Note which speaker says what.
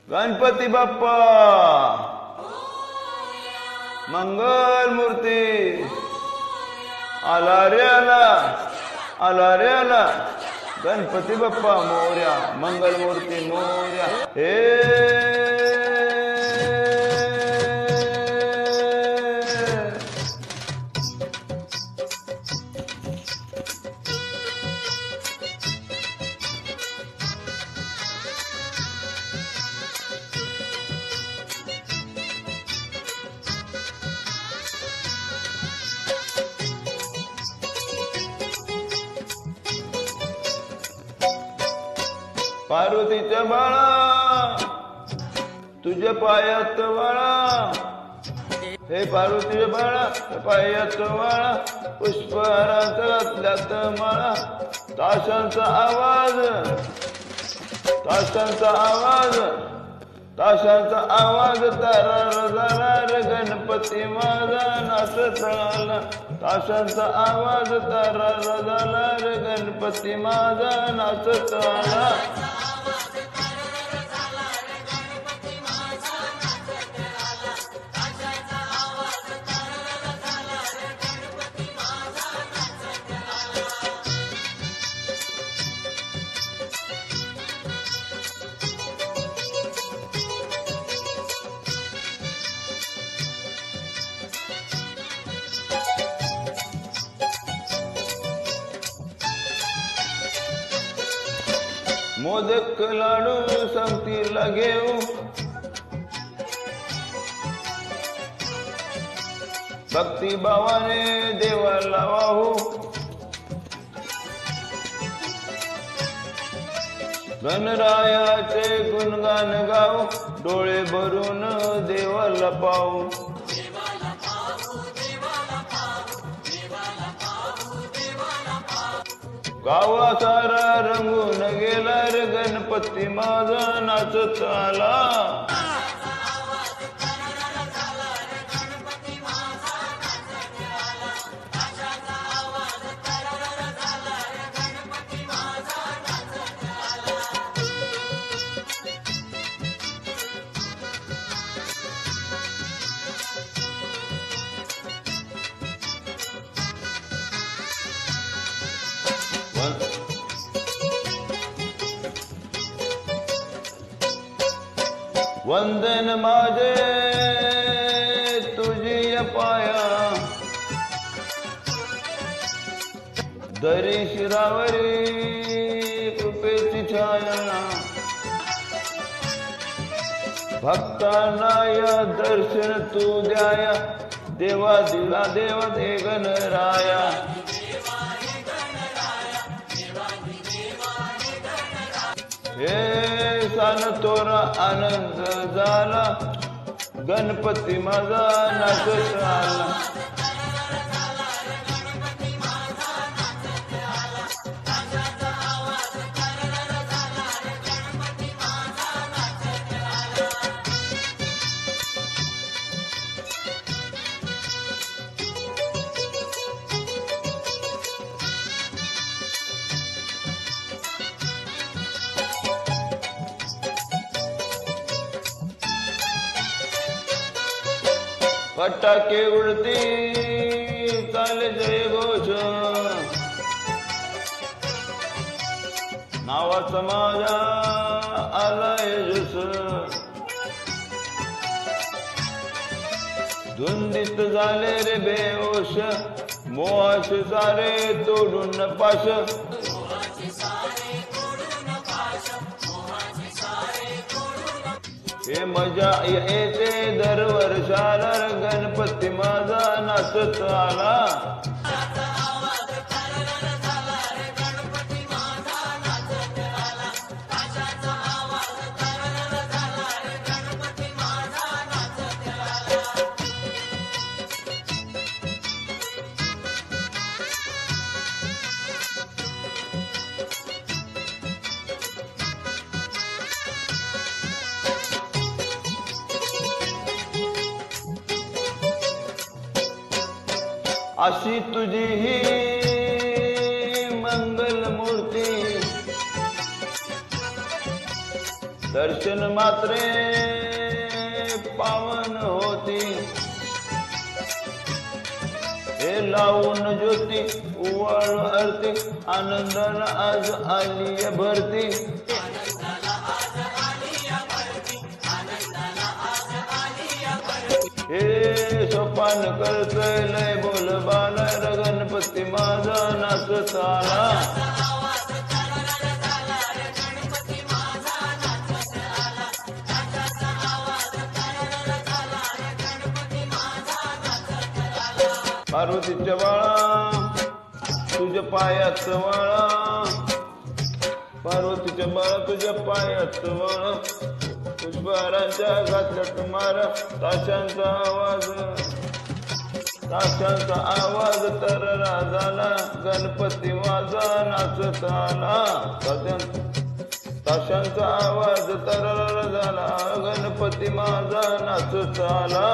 Speaker 1: गणपती बाप्पा मंगल मूर्ती आला रे आला, आला रे आला, गणपती बाप्पा मोर्या, मंगल मूर्ती मोर्या. हे पार्वतीच्या बाळा तुझ्या पायात वाळा, हे पार्वतीच्या बाळा पायात वाळा, पुष्पहारात घातल्यात माळा. ताशांचा आवाज, ताशांचा आवाज, ताशांचा आवाज, तरार जरार गणपती माझा नाचत आला. ताशांचा आवाज, तरार जरार गणपती माझा नाचत आला. मोदक लाडू संगतीला घेऊ, भक्ती भावाने देवाला वाहू. गणरायाचे गुणगान गाऊ, डोळे भरून देवाला पाहू. गावा सारा रंगून गेला रे गणपती माझा नाचत आला. वंदन माझे तुझी पाया, दरी शिरावरी कृपेची छाया. भक्तांना या दर्शन तू द्याया, देवा दिला देवा दे गणराया. हे सान तोरा आनंद झाला, गणपती माझा नाचत आला. फटाके उडती चाले जय घोष, नावाचा माझा आलाय जस. धुंदीत झाले रे बेहोश, मोहाचे सारे तोडून पाश. हे मजा येते दरवर्षाला, गणपती माझा नाचत आला. अशी तुझी ही मंगल मूर्ती, दर्शन मात्रे पावन होती, हे लावून ज्योती उवाळू आरती, आनंदाला आज आली भरती. हे सोपान करतोय लय बोल बाला, गणपती माझा नाचत आला. पार्वतीच्या बाळा तुझ्या पायात वाळा, पार्वतीच्या बाळा तुझ्या पायात वाळा, पुष्पहारांच्या घातल्यात मारा. ताशांचा आवाज तररा झाला, गणपती माझा नाचत आला. ताशांचा आवाज तररा झाला, गणपती माझा नाचत आला.